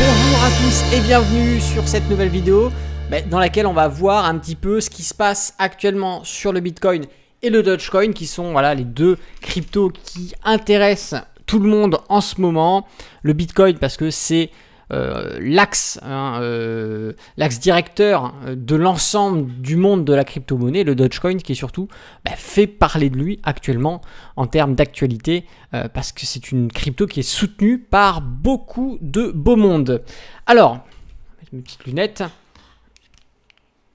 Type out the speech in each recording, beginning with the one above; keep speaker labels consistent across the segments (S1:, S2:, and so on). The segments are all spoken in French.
S1: Bonjour à tous et bienvenue sur cette nouvelle vidéo dans laquelle on va voir un petit peu ce qui se passe actuellement sur le Bitcoin et le Dogecoin qui sont voilà, les deux cryptos qui intéressent tout le monde en ce moment. Le Bitcoin parce que c'est l'axe directeur de l'ensemble du monde de la crypto-monnaie, le Dogecoin qui est surtout fait parler de lui actuellement en termes d'actualité parce que c'est une crypto qui est soutenue par beaucoup de beau monde. Alors, je vais mettre mes petites lunettes.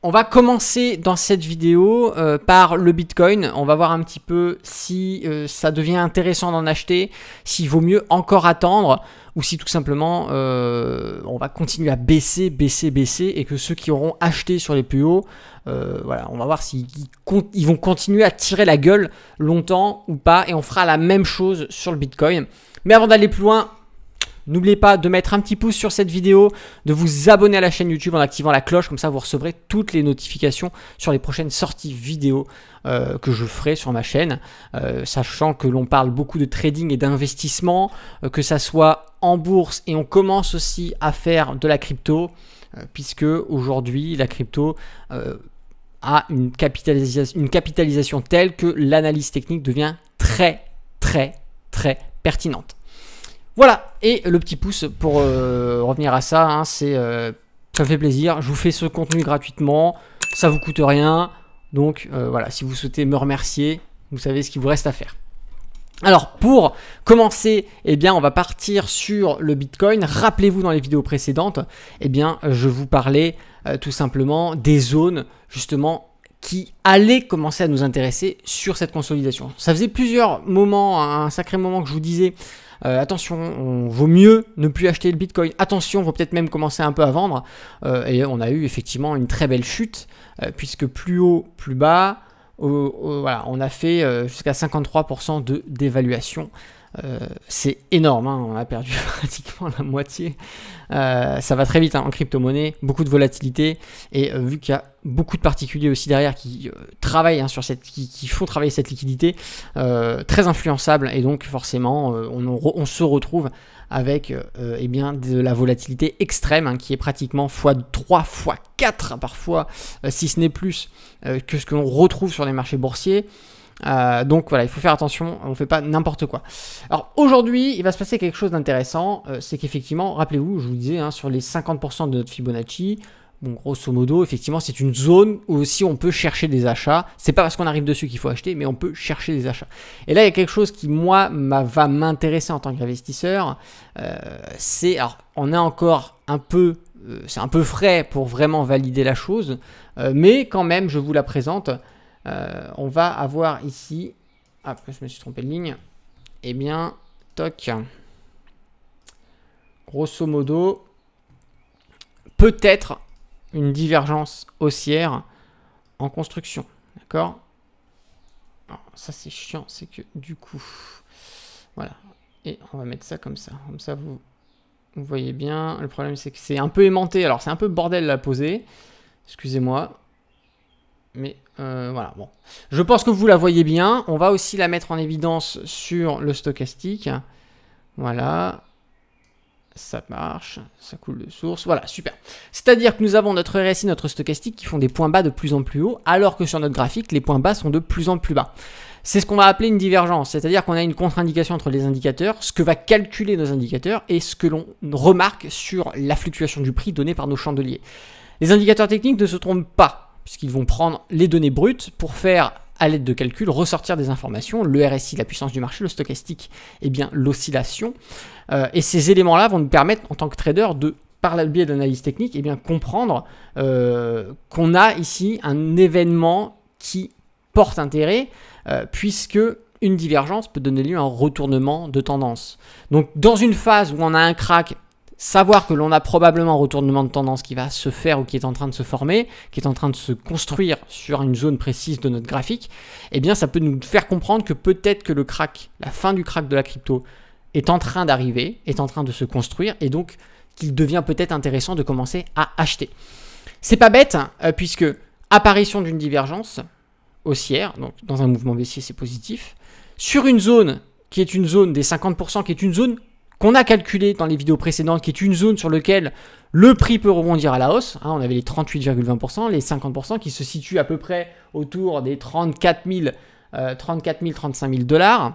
S1: On va commencer dans cette vidéo par le Bitcoin. On va voir un petit peu si ça devient intéressant d'en acheter, s'il vaut mieux encore attendre ou si tout simplement on va continuer à baisser et que ceux qui auront acheté sur les plus hauts, voilà, on va voir s'ils vont continuer à tirer la gueule longtemps ou pas et on fera la même chose sur le Bitcoin. Mais avant d'aller plus loin, n'oubliez pas de mettre un petit pouce sur cette vidéo, de vous abonner à la chaîne YouTube en activant la cloche, comme ça vous recevrez toutes les notifications sur les prochaines sorties vidéo que je ferai sur ma chaîne, sachant que l'on parle beaucoup de trading et d'investissement, que ça soit en bourse et on commence aussi à faire de la crypto, puisque aujourd'hui la crypto a une capitalisation telle que l'analyse technique devient très pertinente. Voilà, et le petit pouce pour revenir à ça, hein, ça me fait plaisir, je vous fais ce contenu gratuitement, ça vous coûte rien, donc voilà, si vous souhaitez me remercier, vous savez ce qu'il vous reste à faire. Alors pour commencer, eh bien, on va partir sur le Bitcoin. Rappelez-vous dans les vidéos précédentes, eh bien, je vous parlais tout simplement des zones justement qui allaient commencer à nous intéresser sur cette consolidation. Ça faisait plusieurs moments, un sacré moment que je vous disais attention, vaut mieux ne plus acheter le Bitcoin. Attention, faut peut-être même commencer un peu à vendre. Et on a eu effectivement une très belle chute, puisque plus haut, plus bas, voilà, on a fait jusqu'à 53% de dévaluation. C'est énorme, hein, on a perdu pratiquement la moitié. Ça va très vite hein, en crypto-monnaie, beaucoup de volatilité et vu qu'il y a beaucoup de particuliers aussi derrière qui travaillent hein, sur qui font travailler cette liquidité, très influençable et donc forcément on se retrouve avec eh bien, de la volatilité extrême hein, qui est pratiquement x3, x4 parfois, si ce n'est plus que ce que l'on retrouve sur les marchés boursiers. Donc voilà, il faut faire attention, on ne fait pas n'importe quoi. Alors aujourd'hui, il va se passer quelque chose d'intéressant, c'est qu'effectivement, rappelez-vous, je vous disais, hein, sur les 50% de notre Fibonacci, bon, grosso modo, effectivement, c'est une zone où aussi on peut chercher des achats. C'est pas parce qu'on arrive dessus qu'il faut acheter, mais on peut chercher des achats. Et là, il y a quelque chose qui, moi, va m'intéresser en tant qu'investisseur. Alors, on est encore un peu, c'est un peu frais pour vraiment valider la chose, mais quand même, je vous la présente. On va avoir ici, après je me suis trompé de ligne, eh bien, toc, grosso modo, peut-être une divergence haussière en construction, d'accord? Ça c'est chiant, c'est que du coup, voilà, et on va mettre ça, comme ça vous voyez bien, le problème c'est que c'est un peu aimanté, alors c'est un peu bordel à poser, excusez-moi. Mais voilà, bon. Je pense que vous la voyez bien. On va aussi la mettre en évidence sur le stochastique. Voilà. Ça marche. Ça coule de source. Voilà, super. C'est-à-dire que nous avons notre RSI, notre stochastique qui font des points bas de plus en plus haut, alors que sur notre graphique, les points bas sont de plus en plus bas. C'est ce qu'on va appeler une divergence. C'est-à-dire qu'on a une contre-indication entre les indicateurs, ce que va calculer nos indicateurs et ce que l'on remarque sur la fluctuation du prix donnée par nos chandeliers. Les indicateurs techniques ne se trompent pas, puisqu'ils vont prendre les données brutes pour faire, à l'aide de calculs, ressortir des informations, le RSI, la puissance du marché, le stochastique, eh bien l'oscillation. Et ces éléments-là vont nous permettre, en tant que trader, de, par le biais d'analyse technique, eh bien comprendre qu'on a ici un événement qui porte intérêt, puisque une divergence peut donner lieu à un retournement de tendance. Donc, dans une phase où on a un crack, savoir que l'on a probablement un retournement de tendance qui va se faire ou qui est en train de se former, qui est en train de se construire sur une zone précise de notre graphique, eh bien ça peut nous faire comprendre que peut-être que le crack, la fin du crack de la crypto est en train d'arriver, est en train de se construire et donc qu'il devient peut-être intéressant de commencer à acheter. C'est pas bête puisque apparition d'une divergence haussière, donc dans un mouvement baissier c'est positif, sur une zone qui est une zone des 50%, qui est une zone qu'on a calculé dans les vidéos précédentes, qui est une zone sur laquelle le prix peut rebondir à la hausse. On avait les 38,20%, les 50% qui se situent à peu près autour des 34 000, 35 000 $.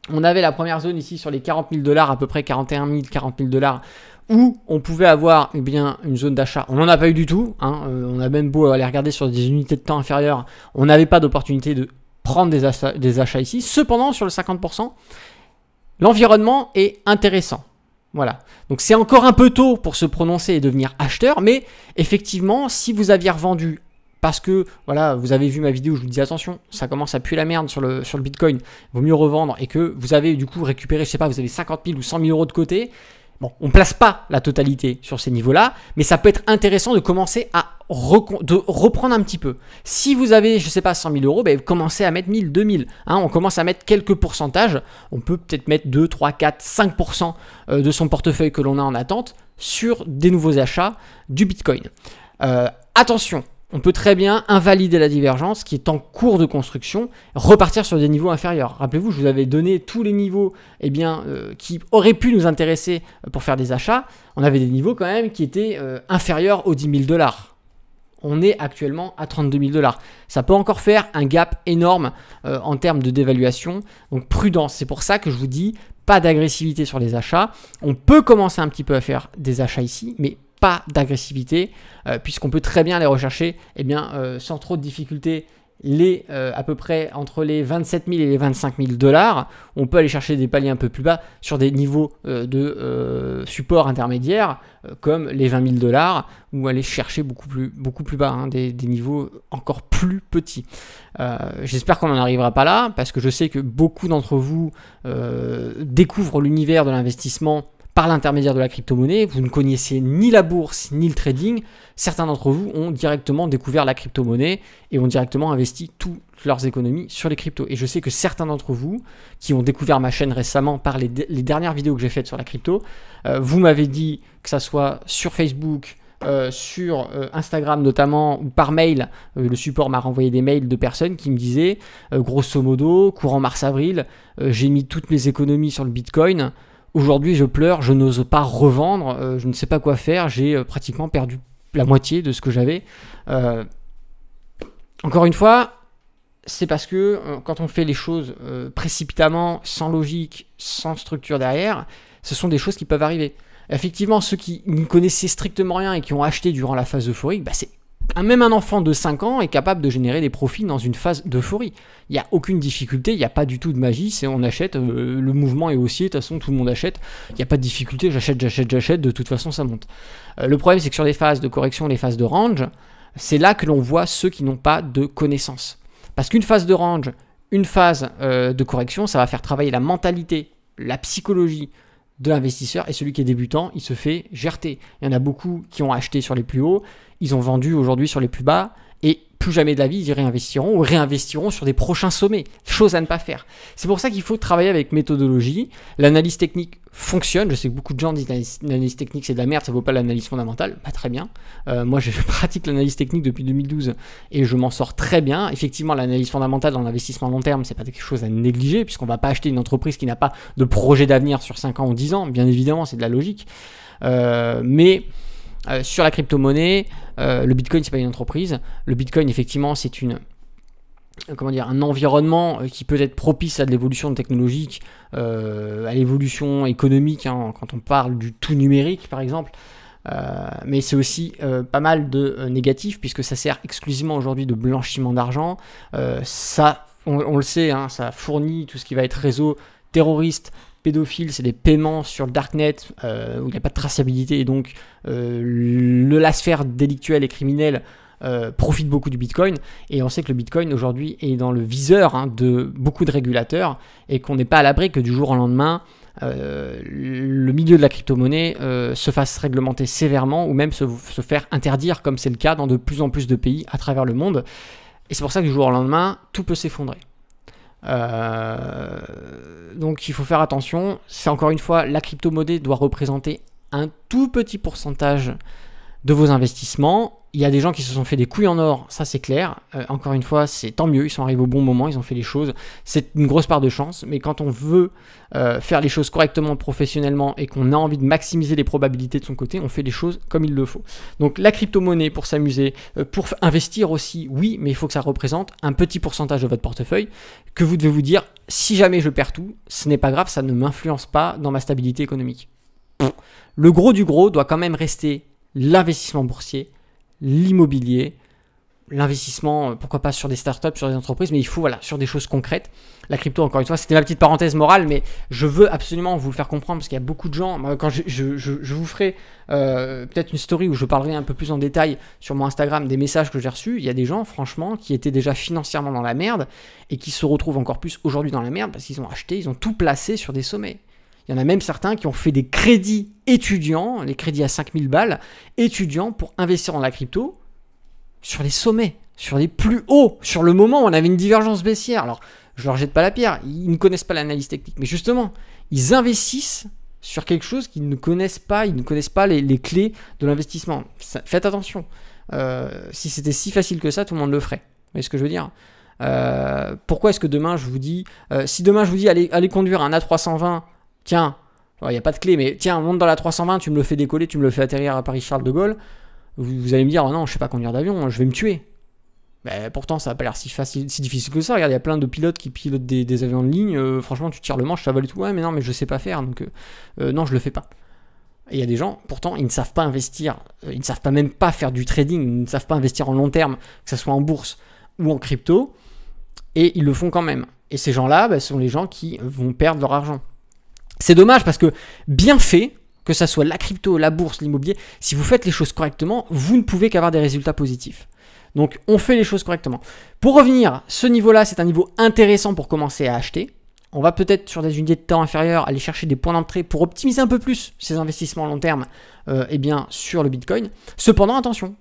S1: On avait la première zone ici sur les 40 000 $, à peu près 41 000, 40 000 $, où on pouvait avoir bien une zone d'achat. On n'en a pas eu du tout. On a même beau aller regarder sur des unités de temps inférieures, on n'avait pas d'opportunité de prendre des achats ici. Cependant, sur le 50%, l'environnement est intéressant. Voilà. Donc c'est encore un peu tôt pour se prononcer et devenir acheteur, mais effectivement, si vous aviez revendu parce que voilà, vous avez vu ma vidéo où je vous dis attention, ça commence à puer la merde sur le Bitcoin, il vaut mieux revendre, et que vous avez du coup récupéré, je sais pas, vous avez 50 000 ou 100 000 euros de côté. Bon, on ne place pas la totalité sur ces niveaux-là, mais ça peut être intéressant de commencer à reprendre un petit peu. Si vous avez, je sais pas, 100 000 euros, ben, commencez à mettre 1000, 2000. On commence à mettre quelques pourcentages. On peut peut-être mettre 2, 3, 4, 5% de son portefeuille que l'on a en attente sur des nouveaux achats du Bitcoin. Attention, on peut très bien invalider la divergence qui est en cours de construction, repartir sur des niveaux inférieurs. Rappelez-vous, je vous avais donné tous les niveaux qui auraient pu nous intéresser pour faire des achats. On avait des niveaux quand même qui étaient inférieurs aux 10 000 $. On est actuellement à 32 000 $. Ça peut encore faire un gap énorme en termes de dévaluation. Donc prudence, c'est pour ça que je vous dis pas d'agressivité sur les achats. On peut commencer un petit peu à faire des achats ici, mais pas d'agressivité, puisqu'on peut très bien les rechercher sans trop de difficulté, à peu près entre les 27 000 et les 25 000 $. On peut aller chercher des paliers un peu plus bas sur des niveaux de support intermédiaire comme les 20 000 $, ou aller chercher beaucoup plus bas, des niveaux encore plus petits. J'espère qu'on n'en arrivera pas là, parce que je sais que beaucoup d'entre vous découvrent l'univers de l'investissement par l'intermédiaire de la crypto-monnaie. Vous ne connaissiez ni la bourse ni le trading. Certains d'entre vous ont directement découvert la crypto-monnaie et ont directement investi toutes leurs économies sur les cryptos. Et je sais que certains d'entre vous qui ont découvert ma chaîne récemment par les dernières vidéos que j'ai faites sur la crypto, vous m'avez dit, que ça soit sur Facebook, sur Instagram notamment, ou par mail, le support m'a renvoyé des mails de personnes qui me disaient grosso modo, courant mars-avril, j'ai mis toutes mes économies sur le Bitcoin. Aujourd'hui, je pleure, je n'ose pas revendre, je ne sais pas quoi faire, j'ai pratiquement perdu la moitié de ce que j'avais. Encore une fois, c'est parce que quand on fait les choses précipitamment, sans logique, sans structure derrière, ce sont des choses qui peuvent arriver. Effectivement, ceux qui n'y connaissaient strictement rien et qui ont acheté durant la phase euphorique, même un enfant de 5 ans est capable de générer des profits dans une phase d'euphorie. Il n'y a aucune difficulté, il n'y a pas du tout de magie, on achète, le mouvement est haussier, de toute façon tout le monde achète, il n'y a pas de difficulté, j'achète, de toute façon ça monte. Le problème c'est que sur les phases de correction, les phases de range, c'est là que l'on voit ceux qui n'ont pas de connaissances. Parce qu'une phase de range, une phase de correction, ça va faire travailler la mentalité, la psychologie de l'investisseur, et celui qui est débutant, il se fait gerter. Il y en a beaucoup qui ont acheté sur les plus hauts, ils ont vendu aujourd'hui sur les plus bas, et plus jamais de la vie, ils réinvestiront ou réinvestiront sur des prochains sommets. Chose à ne pas faire. C'est pour ça qu'il faut travailler avec méthodologie. L'analyse technique fonctionne. Je sais que beaucoup de gens disent l'analyse technique c'est de la merde, ça vaut pas l'analyse fondamentale. Très bien. Moi, je pratique l'analyse technique depuis 2012 et je m'en sors très bien. Effectivement, l'analyse fondamentale dans l'investissement long terme, c'est pas quelque chose à négliger, puisqu'on va pas acheter une entreprise qui n'a pas de projet d'avenir sur 5 ans ou 10 ans. Bien évidemment, c'est de la logique. Mais sur la crypto-monnaie, le Bitcoin, c'est pas une entreprise. Le Bitcoin, effectivement, c'est un environnement qui peut être propice à de l'évolution technologique, à l'évolution économique, quand on parle du tout numérique, par exemple. Mais c'est aussi pas mal de négatif, puisque ça sert exclusivement aujourd'hui de blanchiment d'argent. On le sait, ça fournit tout ce qui va être réseau terroriste, pédophile, c'est des paiements sur le darknet où il n'y a pas de traçabilité, et donc la sphère délictuelle et criminelle profite beaucoup du Bitcoin, et on sait que le Bitcoin aujourd'hui est dans le viseur de beaucoup de régulateurs, et qu'on n'est pas à l'abri que du jour au lendemain le milieu de la crypto-monnaie se fasse réglementer sévèrement, ou même se faire interdire, comme c'est le cas dans de plus en plus de pays à travers le monde. Et c'est pour ça que du jour au lendemain, tout peut s'effondrer. Donc il faut faire attention. C'est encore une fois, la crypto-monnaie doit représenter un tout petit pourcentage de vos investissements. Il y a des gens qui se sont fait des couilles en or, ça c'est clair. Encore une fois, c'est tant mieux, ils sont arrivés au bon moment, ils ont fait les choses. C'est une grosse part de chance, mais quand on veut faire les choses correctement, professionnellement, et qu'on a envie de maximiser les probabilités de son côté, on fait les choses comme il le faut. Donc la crypto-monnaie pour s'amuser, pour investir aussi, oui, mais il faut que ça représente un petit pourcentage de votre portefeuille, que vous devez vous dire, si jamais je perds tout, ce n'est pas grave, ça ne m'influence pas dans ma stabilité économique. Le gros du gros doit quand même rester l'investissement boursier, l'immobilier, l'investissement, pourquoi pas sur des startups, sur des entreprises, mais il faut, voilà, sur des choses concrètes. La crypto, encore une fois, c'était ma petite parenthèse morale, mais je veux absolument vous le faire comprendre parce qu'il y a beaucoup de gens. Moi, quand je vous ferai peut-être une story où je parlerai un peu plus en détail sur mon Instagram des messages que j'ai reçus. Il y a des gens, franchement, qui étaient déjà financièrement dans la merde et qui se retrouvent encore plus aujourd'hui dans la merde parce qu'ils ont acheté, ils ont tout placé sur des sommets. Il y en a même certains qui ont fait des crédits étudiants, les crédits à 5000 balles, étudiants pour investir dans la crypto sur les sommets, sur les plus hauts, sur le moment où on avait une divergence baissière. Alors, je leur jette pas la pierre, ils ne connaissent pas l'analyse technique, mais justement, ils investissent sur quelque chose qu'ils ne connaissent pas, ils ne connaissent pas les clés de l'investissement. Faites attention. Si c'était si facile que ça, tout le monde le ferait. Vous voyez ce que je veux dire ? Pourquoi est-ce que demain, je vous dis, si demain je vous dis allez conduire un A320, tiens, il n'y a pas de clé, mais tiens, monte dans la 320, tu me le fais décoller, tu me le fais atterrir à Paris-Charles de Gaulle, vous allez me dire, oh non, je ne sais pas conduire d'avion, je vais me tuer. Ben, pourtant, ça n'a pas l'air si difficile que ça. Regarde, il y a plein de pilotes qui pilotent des avions de ligne, franchement, tu tires le manche, ça va le tout. Ouais, mais non, mais je ne sais pas faire, donc non, je ne le fais pas. Et il y a des gens, pourtant, ils ne savent pas investir, ils ne savent pas même pas faire du trading, ils ne savent pas investir en long terme, que ce soit en bourse ou en crypto, et ils le font quand même. Et ces gens-là, ben, sont les gens qui vont perdre leur argent. C'est dommage parce que bien fait, que ça soit la crypto, la bourse, l'immobilier, si vous faites les choses correctement, vous ne pouvez qu'avoir des résultats positifs. Donc on fait les choses correctement. Pour revenir, ce niveau-là, c'est un niveau intéressant pour commencer à acheter. On va peut-être sur des unités de temps inférieures aller chercher des points d'entrée pour optimiser un peu plus ces investissements à long terme sur le Bitcoin. Cependant, attention,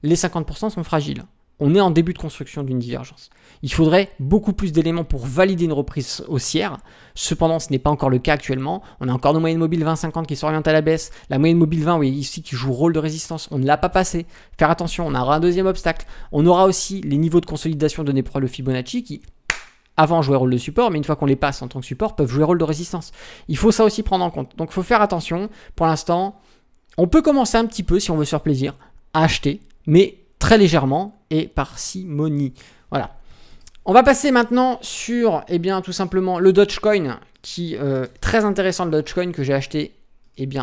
S1: les 50% sont fragiles. On est en début de construction d'une divergence. Il faudrait beaucoup plus d'éléments pour valider une reprise haussière. Cependant, ce n'est pas encore le cas actuellement. On a encore nos moyennes mobiles 20-50 qui s'orientent à la baisse. La moyenne mobile 20, oui, ici, qui joue rôle de résistance. On ne l'a pas passé. Faire attention, on aura un deuxième obstacle. On aura aussi les niveaux de consolidation donnés par le Fibonacci qui, avant, jouaient rôle de support, mais une fois qu'on les passe en tant que support, peuvent jouer rôle de résistance. Il faut ça aussi prendre en compte. Donc, il faut faire attention. Pour l'instant, on peut commencer un petit peu, si on veut se faire plaisir, à acheter, mais très légèrement et parcimonie. Voilà. On va passer maintenant sur, tout simplement le Dogecoin, qui très intéressant le Dogecoin que j'ai acheté,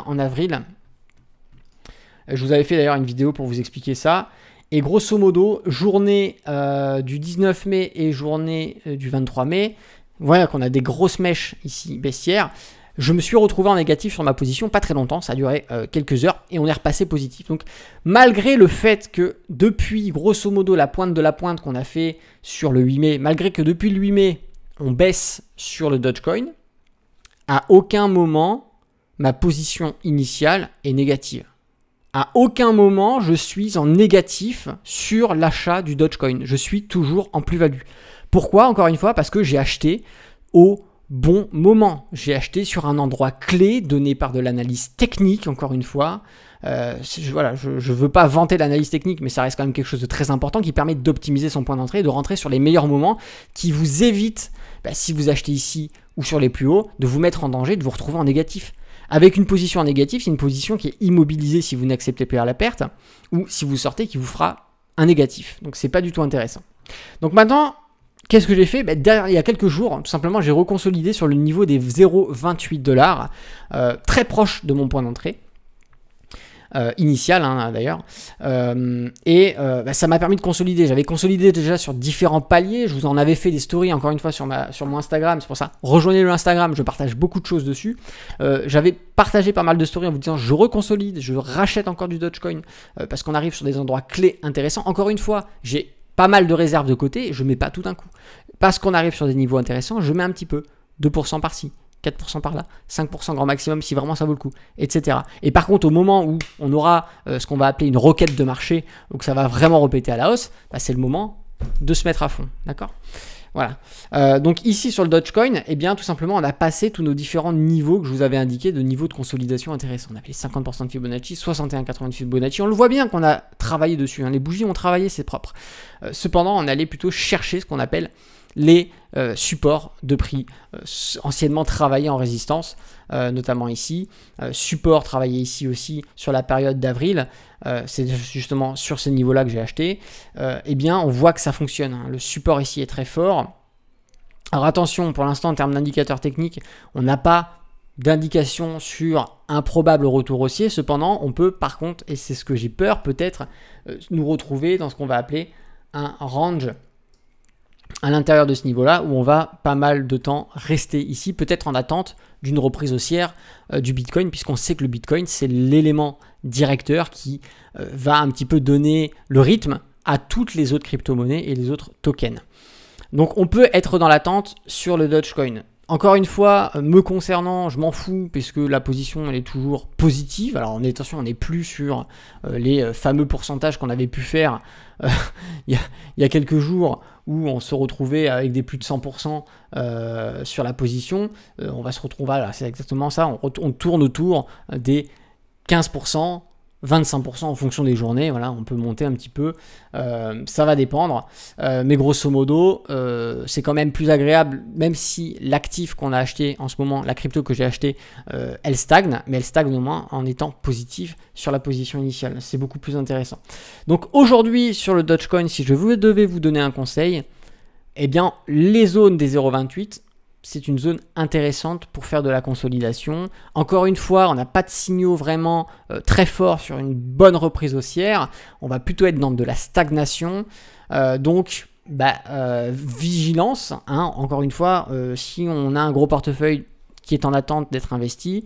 S1: en avril. Je vous avais fait d'ailleurs une vidéo pour vous expliquer ça. Et grosso modo, journée du 19 mai et journée du 23 mai, voilà qu'on a des grosses mèches ici baissières. Je me suis retrouvé en négatif sur ma position, pas très longtemps, ça a duré quelques heures et on est repassé positif. Donc malgré le fait que depuis grosso modo la pointe de la pointe qu'on a fait sur le 8 mai, malgré que depuis le 8 mai on baisse sur le Dogecoin, à aucun moment ma position initiale est négative. À aucun moment je suis en négatif sur l'achat du Dogecoin, je suis toujours en plus-value. Pourquoi? Encore une fois, parce que j'ai acheté au bon moment. J'ai acheté sur un endroit clé donné par de l'analyse technique, encore une fois. Je veux pas vanter l'analyse technique, mais ça reste quand même quelque chose de très important qui permet d'optimiser son point d'entrée et de rentrer sur les meilleurs moments qui vous évitent, si vous achetez ici ou sur les plus hauts, de vous mettre en danger, de vous retrouver en négatif. Avec une position en négatif, c'est une position qui est immobilisée si vous n'acceptez pas la perte ou si vous sortez qui vous fera un négatif. Donc c'est pas du tout intéressant. Donc maintenant, qu'est-ce que j'ai fait? Il y a quelques jours, tout simplement, j'ai reconsolidé sur le niveau des 0,28 $, très proche de mon point d'entrée initial d'ailleurs. Ça m'a permis de consolider. J'avais consolidé déjà sur différents paliers. Je vous en avais fait des stories, encore une fois, sur mon Instagram. C'est pour ça, rejoignez le Instagram, je partage beaucoup de choses dessus. J'avais partagé pas mal de stories en vous disant je reconsolide, je rachète encore du Dogecoin parce qu'on arrive sur des endroits clés intéressants. Encore une fois, j'ai pas mal de réserves de côté, je mets pas tout d'un coup. Parce qu'on arrive sur des niveaux intéressants, je mets un petit peu, 2% par-ci, 4% par-là, 5% grand maximum si vraiment ça vaut le coup, etc. Et par contre, au moment où on aura ce qu'on va appeler une roquette de marché, ou que ça va vraiment repéter à la hausse, c'est le moment de se mettre à fond, d'accord ? Voilà. Donc ici sur le Dogecoin, eh bien tout simplement on a passé tous nos différents niveaux que je vous avais indiqués de niveaux de consolidation intéressants. On avait les 50% de Fibonacci, 61,80 de Fibonacci. On le voit bien qu'on a travaillé dessus. Hein. Les bougies ont travaillé, c'est propre. Cependant, on allait plutôt chercher ce qu'on appelle les supports de prix, anciennement travaillés en résistance, notamment ici. Support travaillé ici aussi sur la période d'avril. C'est justement sur ces niveaux-là que j'ai acheté. Eh bien, on voit que ça fonctionne. Hein. Le support ici est très fort. Alors attention, pour l'instant, en termes d'indicateurs techniques, on n'a pas d'indication sur un probable retour haussier. Cependant, on peut par contre, et c'est ce que j'ai peur, peut-être nous retrouver dans ce qu'on va appeler un range à l'intérieur de ce niveau-là, où on va pas mal de temps rester ici, peut-être en attente d'une reprise haussière du Bitcoin, puisqu'on sait que le Bitcoin, c'est l'élément directeur qui va un petit peu donner le rythme à toutes les autres crypto-monnaies et les autres tokens. Donc on peut être dans l'attente sur le Dogecoin. Encore une fois, me concernant, je m'en fous puisque la position elle est toujours positive. Alors attention, on n'est plus sur les fameux pourcentages qu'on avait pu faire il y a quelques jours où on se retrouvait avec des plus de 100% sur la position. On va se retrouver là, c'est exactement ça. On tourne autour des 15%. 25% en fonction des journées, voilà, on peut monter un petit peu, ça va dépendre, mais grosso modo, c'est quand même plus agréable, même si l'actif qu'on a acheté en ce moment, la crypto que j'ai acheté, elle stagne, mais elle stagne au moins en étant positive sur la position initiale, c'est beaucoup plus intéressant. Donc aujourd'hui, sur le Dogecoin, si je devais vous donner un conseil, eh bien, les zones des 0,28, c'est une zone intéressante pour faire de la consolidation. Encore une fois, on n'a pas de signaux vraiment très forts sur une bonne reprise haussière. On va plutôt être dans de la stagnation. Donc, vigilance. Hein. Encore une fois, si on a un gros portefeuille qui est en attente d'être investi,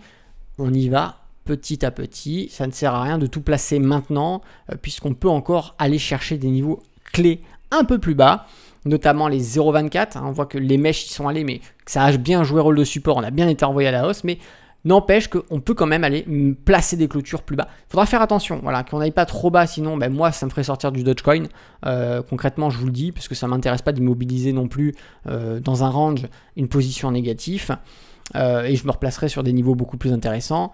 S1: on y va petit à petit. Ça ne sert à rien de tout placer maintenant, puisqu'on peut encore aller chercher des niveaux clés un peu plus bas, notamment les 0,24, hein, on voit que les mèches y sont allées, mais que ça a bien joué rôle de support, on a bien été envoyé à la hausse, mais n'empêche qu'on peut quand même aller placer des clôtures plus bas. Il faudra faire attention, voilà, qu'on n'aille pas trop bas, sinon moi ça me ferait sortir du Dogecoin, concrètement je vous le dis, parce que ça ne m'intéresse pas d'immobiliser non plus dans un range une position négative. Et je me replacerai sur des niveaux beaucoup plus intéressants,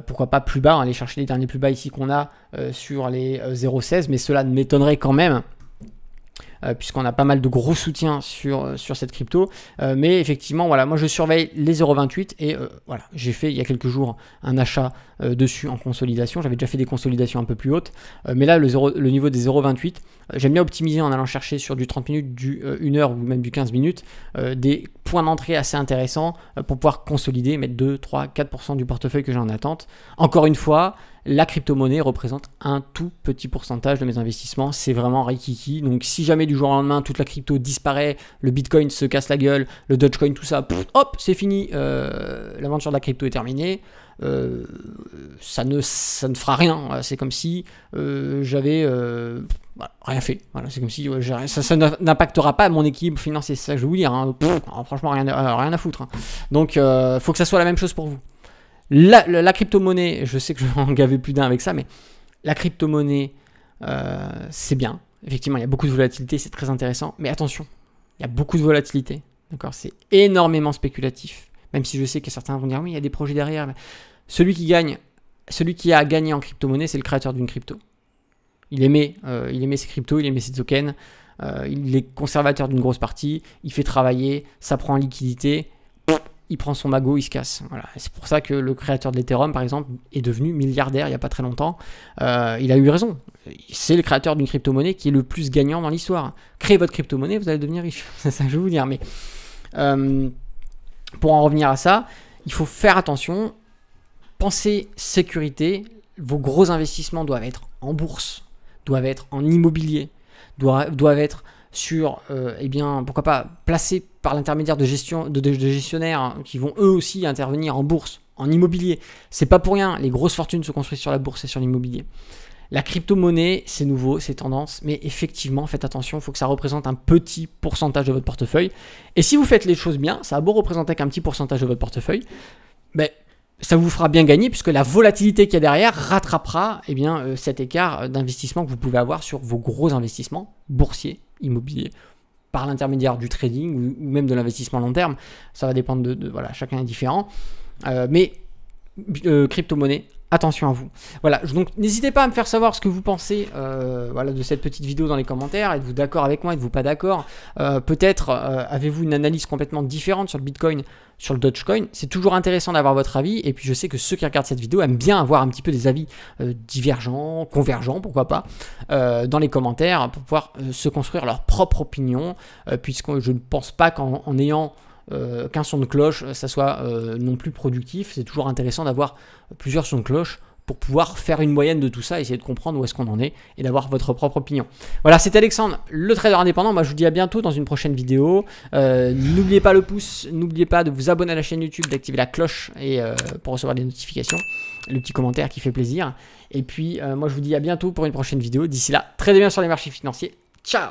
S1: pourquoi pas plus bas, aller chercher les derniers plus bas ici qu'on a sur les 0,16, mais cela ne m'étonnerait quand même, puisqu'on a pas mal de gros soutiens sur cette crypto, mais effectivement voilà, moi je surveille les 0,28 et voilà, j'ai fait il y a quelques jours un achat dessus en consolidation. J'avais déjà fait des consolidations un peu plus hautes, mais là le niveau des 0,28, j'aime bien optimiser en allant chercher sur du 30 minutes, du 1 heure ou même du 15 minutes des points d'entrée assez intéressants pour pouvoir consolider, mettre 2, 3, 4% du portefeuille que j'ai en attente. Encore une fois, la crypto-monnaie représente un tout petit pourcentage de mes investissements, c'est vraiment rikiki. Donc si jamais du jour au lendemain toute la crypto disparaît, le Bitcoin se casse la gueule, le Dogecoin, tout ça, hop, c'est fini, l'aventure de la crypto est terminée, ça ne fera rien. C'est comme si j'avais rien fait. Voilà, c'est comme si ça n'impactera pas mon équilibre financier, c'est ça que je veux vous dire. Hein. Franchement, rien à foutre. Hein. Donc faut que ça soit la même chose pour vous. La crypto-monnaie, je sais que je vais en gaver plus d'un avec ça, mais la crypto-monnaie, c'est bien. Effectivement, il y a beaucoup de volatilité, c'est très intéressant. Mais attention, il y a beaucoup de volatilité. D'accord, c'est énormément spéculatif. Même si je sais que certains vont dire, oui, il y a des projets derrière. Mais celui qui a gagné en crypto-monnaie, c'est le créateur d'une crypto. Il aimait ses cryptos, il aimait ses tokens. Il est conservateur d'une grosse partie. Il fait travailler, ça prend en liquidité. Il prend son magot, il se casse. Voilà. C'est pour ça que le créateur de l'Ethereum, par exemple, est devenu milliardaire il n'y a pas très longtemps. Il a eu raison. C'est le créateur d'une crypto-monnaie qui est le plus gagnant dans l'histoire. Créez votre crypto-monnaie, vous allez devenir riche. C'est ça que je veux vous dire. Mais pour en revenir à ça, il faut faire attention. Pensez sécurité. Vos gros investissements doivent être en bourse, doivent être en immobilier, doivent être sur, pourquoi pas, placés par l'intermédiaire de gestionnaires hein, qui vont eux aussi intervenir en bourse, en immobilier. C'est pas pour rien, les grosses fortunes se construisent sur la bourse et sur l'immobilier. La crypto-monnaie, c'est nouveau, c'est tendance, mais effectivement, faites attention, il faut que ça représente un petit pourcentage de votre portefeuille. Et si vous faites les choses bien, ça a beau représenter qu'un petit pourcentage de votre portefeuille, ça vous fera bien gagner puisque la volatilité qu'il y a derrière rattrapera cet écart d'investissement que vous pouvez avoir sur vos gros investissements boursiers, immobiliers par l'intermédiaire du trading ou même de l'investissement long terme. Ça va dépendre voilà, chacun est différent. Mais crypto-monnaie, attention à vous. Voilà, donc n'hésitez pas à me faire savoir ce que vous pensez voilà, de cette petite vidéo dans les commentaires. Êtes-vous d'accord avec moi, êtes-vous pas d'accord? Peut-être avez-vous une analyse complètement différente sur le Bitcoin, sur le Dogecoin? C'est toujours intéressant d'avoir votre avis. Et puis je sais que ceux qui regardent cette vidéo aiment bien avoir un petit peu des avis divergents, convergents, pourquoi pas, dans les commentaires pour pouvoir se construire leur propre opinion, puisque je ne pense pas qu'en ayant qu'un son de cloche, ça soit non plus productif. C'est toujours intéressant d'avoir plusieurs sons de cloche pour pouvoir faire une moyenne de tout ça, essayer de comprendre où est-ce qu'on en est et d'avoir votre propre opinion. Voilà, c'était Alexandre, le trader indépendant. Moi, je vous dis à bientôt dans une prochaine vidéo. N'oubliez pas le pouce, n'oubliez pas de vous abonner à la chaîne YouTube, d'activer la cloche et pour recevoir des notifications, le petit commentaire qui fait plaisir. Et puis, moi, je vous dis à bientôt pour une prochaine vidéo. D'ici là, tradez bien sur les marchés financiers. Ciao!